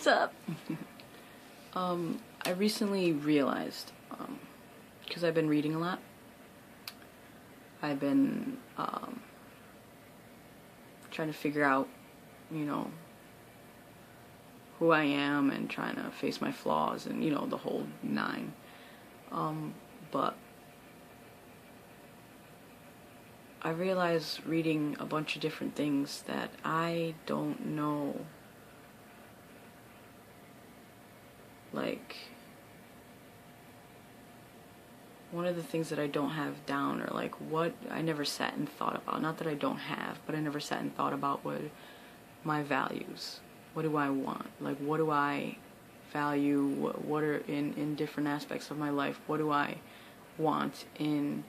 What's up? I recently realized, because I've been reading a lot, I've been trying to figure out, who I am and trying to face my flaws and, the whole nine. But I realized reading a bunch of different things that I don't know, like, one of the things that I don't have down, or like what I never sat and thought about, not that I don't have, but I never sat and thought about what my values, what do I want, like what do I value, what are in different aspects of my life, what do I want in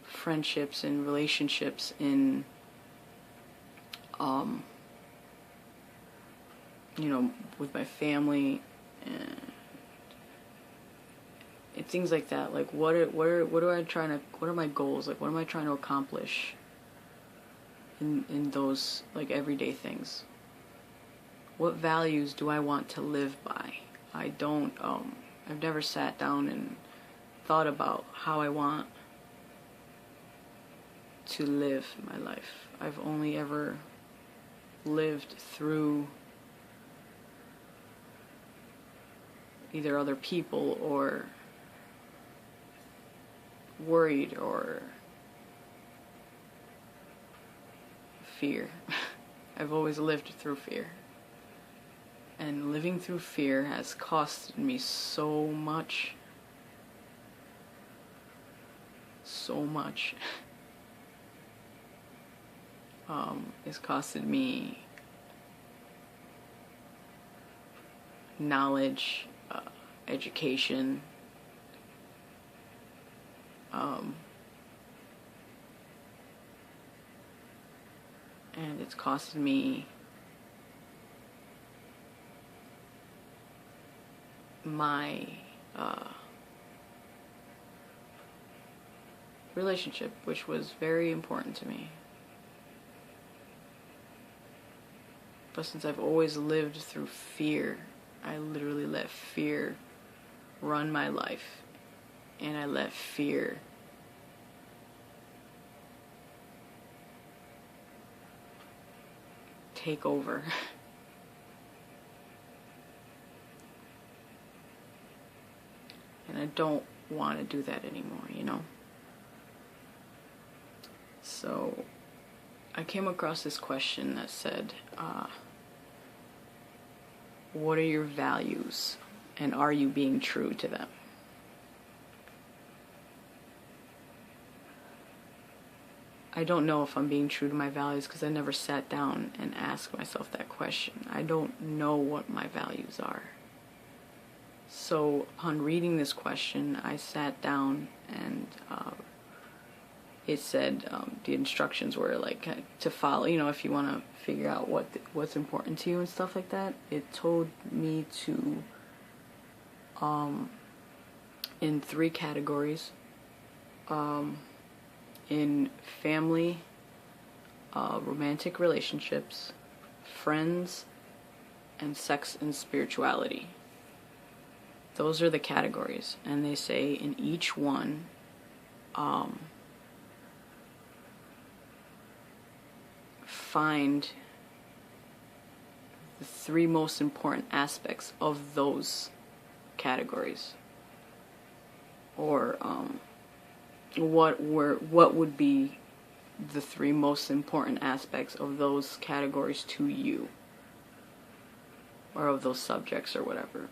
friendships and relationships, in with my family and things like that. Like what are my goals, like what am I trying to accomplish in those like everyday things? What values do I want to live by? I've never sat down and thought about how I want to live my life. I've only ever lived through either other people or worried or fear. I've always lived through fear. And living through fear has costed me so much. So much. It's costed me knowledge, education, and it's costed me my relationship, which was very important to me. But since I've always lived through fear, I literally let fear run my life, and I let fear take over. And I don't want to do that anymore, So I came across this question that said, what are your values, and are you being true to them? I don't know if I'm being true to my values because I never sat down and asked myself that question. I don't know what my values are. So upon reading this question, I sat down and it said the instructions were like to follow, if you want to figure out what's important to you and stuff like that. It told me to in 3 categories, in family, romantic relationships, friends, and sex and spirituality. Those are the categories, and they say in each one, find the 3 most important aspects of those categories, or what would be the 3 most important aspects of those categories to you, or of those subjects or whatever.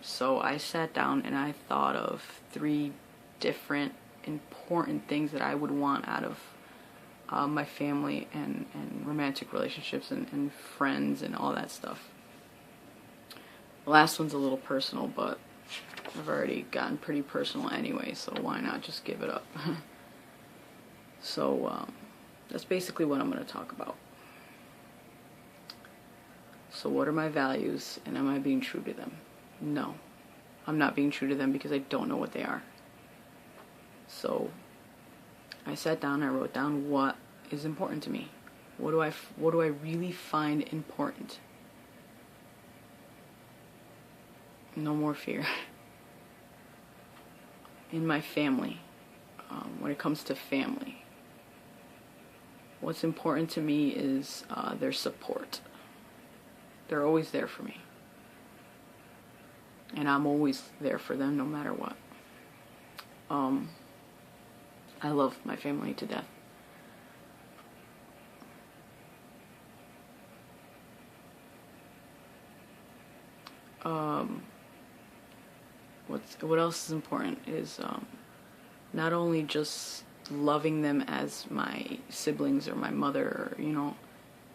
So I sat down and I thought of 3 different important things that I would want out of my family and romantic relationships and friends and all that stuff. The last one's a little personal, but I've already gotten pretty personal anyway, so why not just give it up? So that's basically what I'm going to talk about. So what are my values, and am I being true to them? No, I'm not being true to them because I don't know what they are. So I sat down, I wrote down what is important to me. What do I really find important? No more fear. In my family, when it comes to family, what's important to me is their support. They're always there for me. And I'm always there for them no matter what. I love my family to death. What else is important is not only just loving them as my siblings or my mother, or, you know,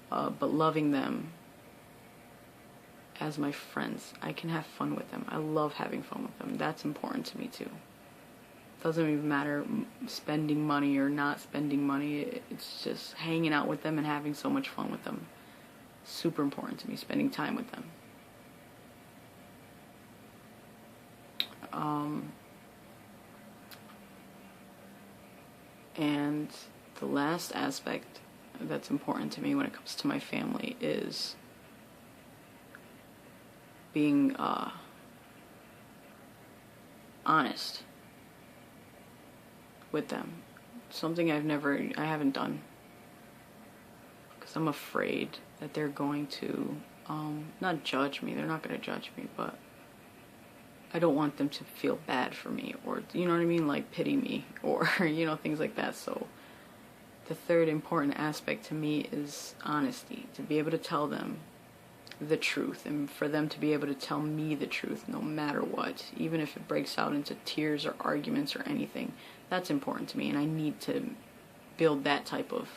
but loving them as my friends. I can have fun with them. I love having fun with them. That's important to me too. Doesn't even matter spending money or not spending money. It's just hanging out with them and having so much fun with them. Super important to me, spending time with them. And the last aspect that's important to me when it comes to my family is being honest with them. Something I haven't done, because I'm afraid that they're going to not judge me. They're not going to judge me, but I don't want them to feel bad for me, or, you know what I mean, like pity me, or, you know, things like that. So the third important aspect to me is honesty, to be able to tell them the truth, and for them to be able to tell me the truth no matter what, even if it breaks out into tears or arguments or anything. That's important to me, and I need to build that type of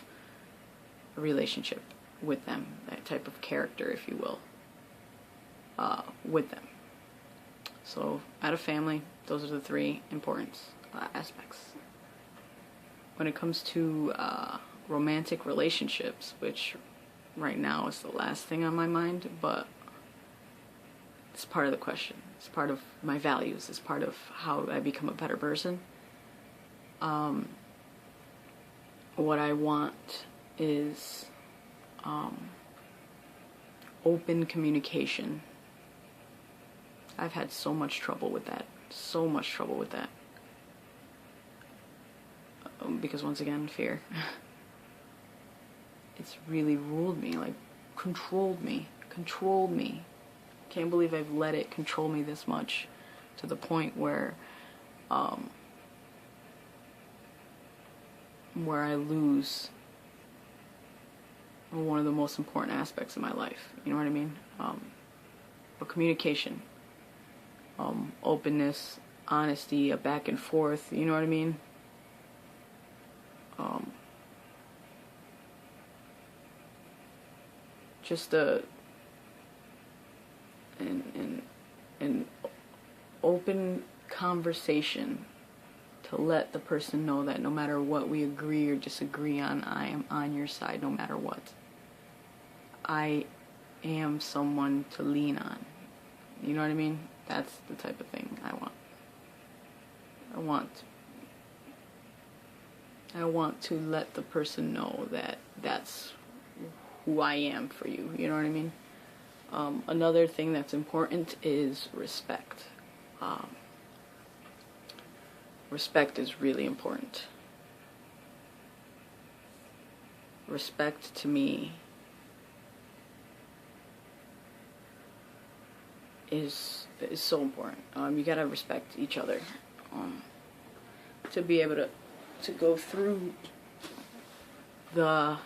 relationship with them, that type of character, if you will, with them. So out of family, those are the three important aspects. When it comes to romantic relationships, which right now is the last thing on my mind, but it's part of the question. It's part of my values. It's part of how I become a better person. What I want is open communication. I've had so much trouble with that. So much trouble with that. Because once again, fear. It's really ruled me, like controlled me. Can't believe I've let it control me this much, to the point where I lose one of the most important aspects of my life. You know what I mean? But communication, openness, honesty, a back and forth. You know what I mean? Just an open conversation to let the person know that no matter what we agree or disagree on, I am on your side no matter what. I am someone to lean on. You know what I mean? That's the type of thing I want. I want to let the person know that that's who I am for you. You know what I mean? Another thing that's important is respect. Respect is really important. Respect to me is so important. You gotta respect each other to be able to go through the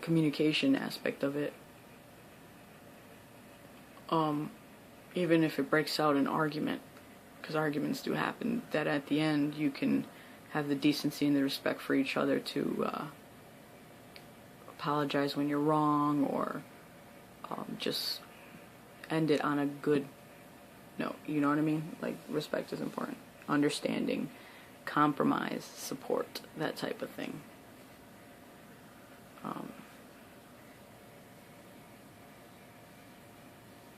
communication aspect of it. Even if it breaks out an argument, because arguments do happen, that at the end you can have the decency and the respect for each other to apologize when you're wrong, or just end it on a good note. You know what I mean? Like, respect is important. Understanding, compromise, support, that type of thing.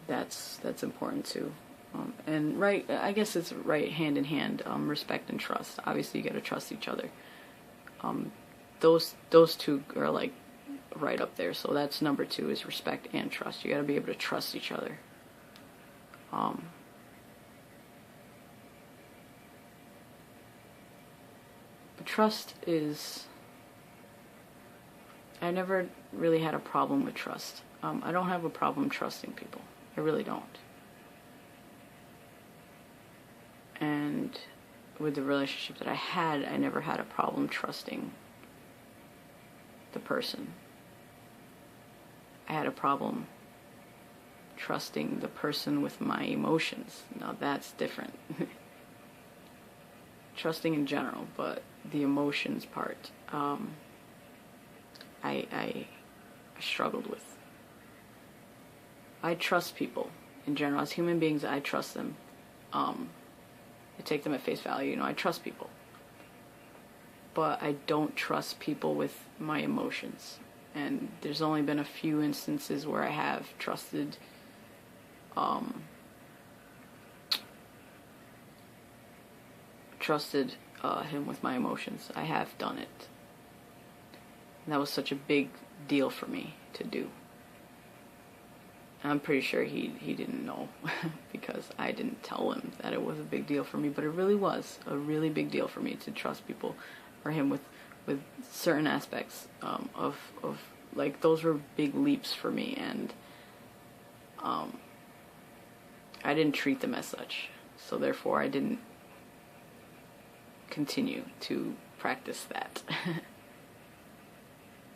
That's important too. And I guess it's right hand in hand. Respect and trust. Obviously, you gotta trust each other. Those two are like right up there. So that's number 2, is respect and trust. You gotta be able to trust each other. But trust is... I never really had a problem with trust. I don't have a problem trusting people. I really don't. And with the relationship that I had, I never had a problem trusting the person. I had a problem trusting the person with my emotions. Now that's different. Trusting in general, but the emotions part, I struggled with. I trust people in general. As human beings, I trust them. I take them at face value. You know, I trust people. But I don't trust people with my emotions. And there's only been a few instances where I have trusted him with my emotions. I have done it. And that was such a big deal for me to do. I'm pretty sure he didn't know because I didn't tell him that it was a big deal for me, but it really was a really big deal for me to trust people, or him with certain aspects of like, those were big leaps for me, and I didn't treat them as such, so therefore I didn't continue to practice that.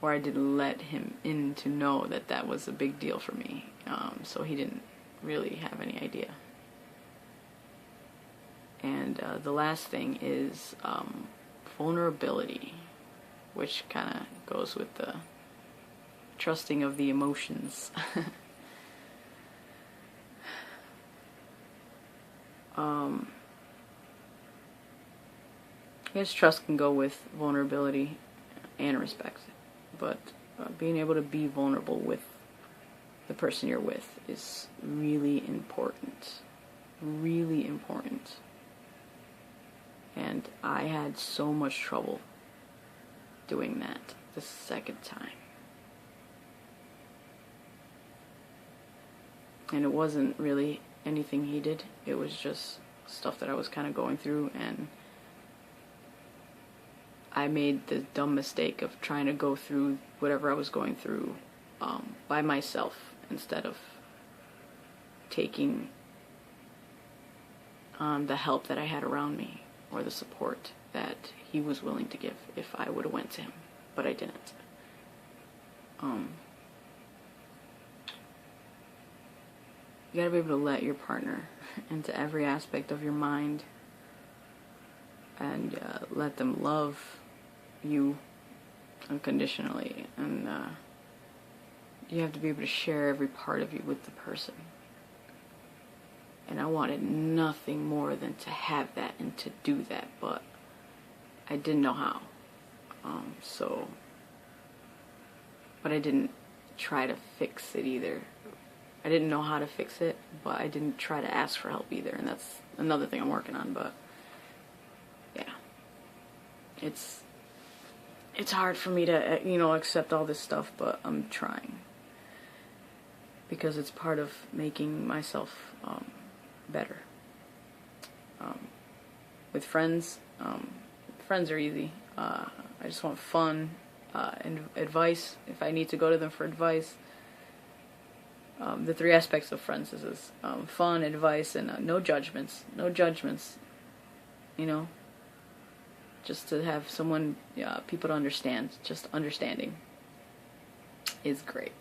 Or I didn't let him in to know that that was a big deal for me, so he didn't really have any idea. And the last thing is vulnerability, which kind of goes with the trusting of the emotions. I guess trust can go with vulnerability and respect, but being able to be vulnerable with the person you're with is really important. Really important. And I had so much trouble doing that the second time. And it wasn't really anything he did. It was just stuff that I was kind of going through, and I made the dumb mistake of trying to go through whatever I was going through by myself, instead of taking the help that I had around me, or the support that he was willing to give if I would have went to him, but I didn't. You gotta be able to let your partner into every aspect of your mind, and let them love you unconditionally, and you have to be able to share every part of you with the person. And I wanted nothing more than to have that and to do that, but I didn't know how. But I didn't try to fix it either. I didn't know how to fix it, but I didn't try to ask for help either, and that's another thing I'm working on. But yeah, it's hard for me to, accept all this stuff, but I'm trying, because it's part of making myself better. With friends, friends are easy. I just want fun and advice if I need to go to them for advice. The three aspects of friends is fun, advice, and no judgments. No judgments. Just to have someone, people to understand. Just understanding is great.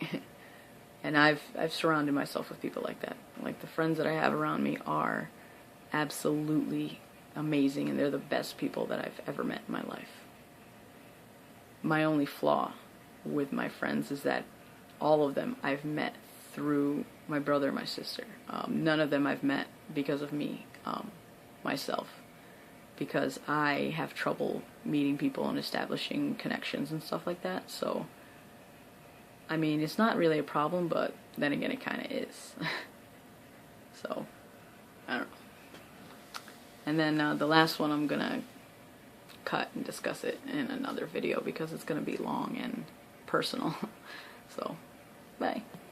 And I've surrounded myself with people like that. Like, the friends that I have around me are absolutely amazing, and they're the best people that I've ever met in my life. My only flaw with my friends is that all of them I've met through my brother and my sister. None of them I've met because of me, myself, because I have trouble meeting people and establishing connections and stuff like that. So, I mean, it's not really a problem, but then again, it kind of is. So, I don't know. And then the last one, I'm gonna cut and discuss it in another video because it's gonna be long and personal. So, bye.